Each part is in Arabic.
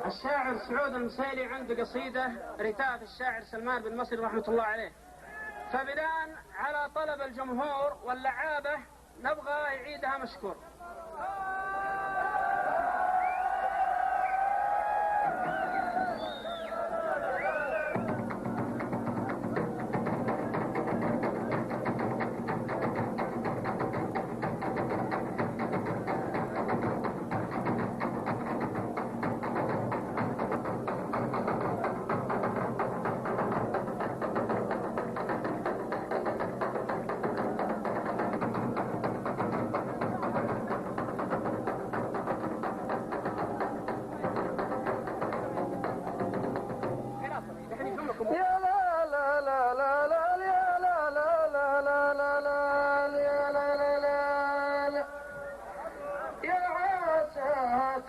الشاعر سعود المسيلي عنده قصيدة رثاء الشاعر سلمان بن مصري رحمة الله عليه، فبناء على طلب الجمهور واللعابة نبغى يعيدها مشكور.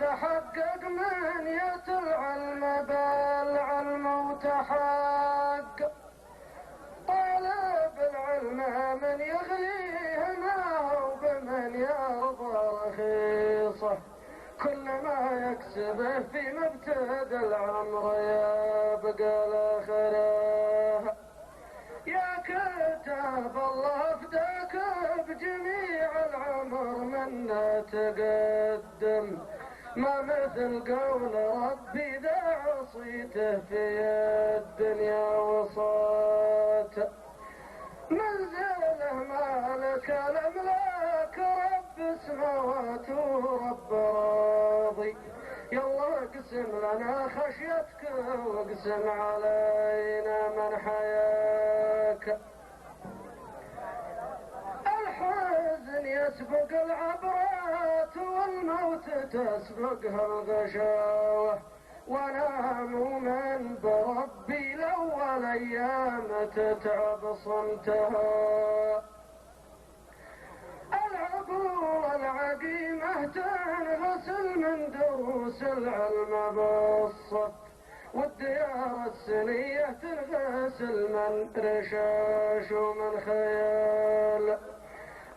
تحقق من العلم بالعلم وتحقق طالب العلم من يغليه ما هو بمن يرضى رخيصه، كل ما يكسبه في مبتدى العمر يبقى الاخره. يا كتاب الله فداك بجميع العمر منا تقدم، ما مثل قول ربي ذا عصيته في الدنيا وصات. منزله مالك الاملاك رب السماوات ورب راضي، يلا اقسم لنا خشيتك واقسم علينا من حياك. الحزن يسبق العبرات والموت تسبقها الغشاوة، وانا مؤمن بربي الاول ايام تتعب صمتها. العقول العقيمة تنغسل من دروس العلم بالصف، والديار السنية تنغسل من رشاش ومن خيال.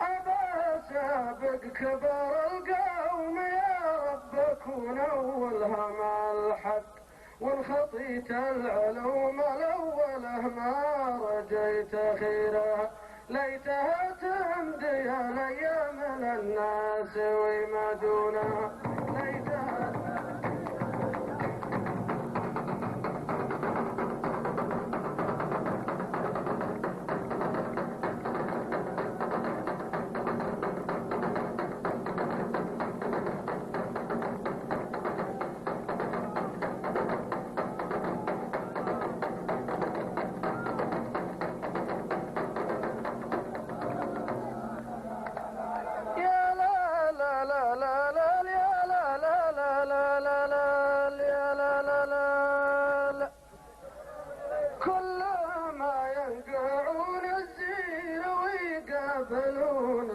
أبا سابق كبر القوم يا رب كون أولها مع الحق، وإن خطيت العلوم الأوله ما رجيت خيرها. ليتها تمضي الأيام للناس وما دونها، ليتها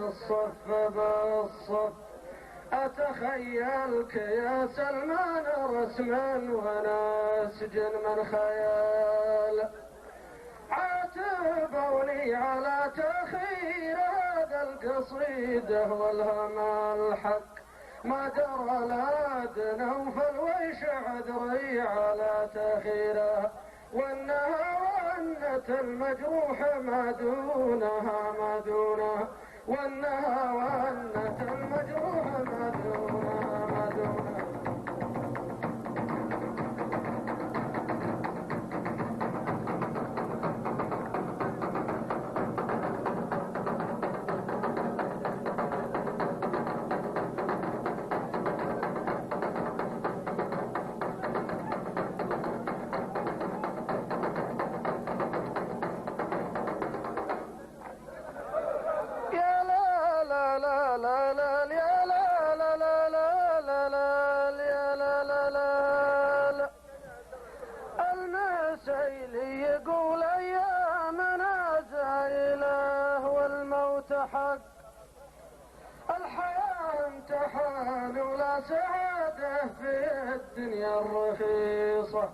الصف بالصف. أتخيلك يا سلمان رسما ونسجن من خيال، عاتبوني على تأخير هذا القصيدة والهم الحق، ما درى لا نوفل ويش عذري على تأخيرها، وانها وانت المجروح ما دونها ما دونها، وانها وانت المجروح ما دونها ما دونها. المسيلي يقول ايامنا زايله والموت حق، الحياه امتحان ولا سعاده في الدنيا الرخيصه،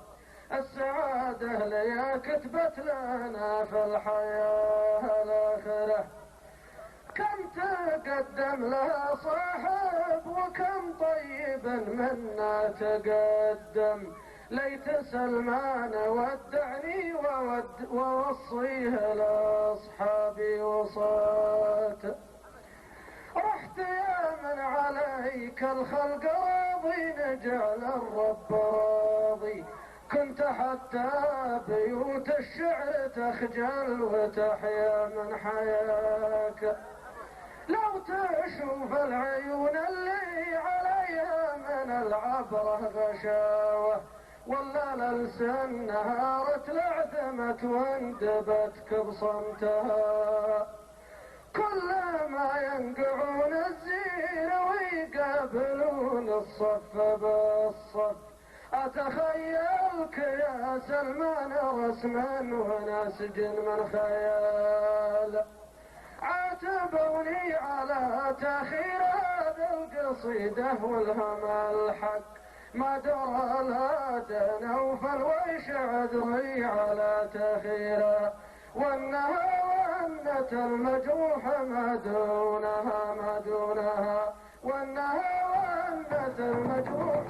السعاده ليا كتبت لنا في الحياه الاخره. كم تقدم لها صاحب وكم طيب طيب منا تقدم، ليت سلمان ودعني ووصيه لاصحابي وصاته. رحت يا من عليك الخلق راضي، نجعل الرب راضي، كنت حتى بيوت الشعر تخجل وتحيا من حياك. لو تشوف العيون اللي عليها من العبرة غشاوة، ولا الألسن نهارت لعثمت واندبت بصمتها. كل ما ينقعون الزين ويقابلون الصف بالصف، أتخيلك يا سلمان رسما ونسج من خيال. عاتبوني على تأخير هذا القصيدة والهم الحق، ما درى لا نوفل ويش عذري على تأخيره، وانها وانة المجروح ما دونها، وانها وانة المجروح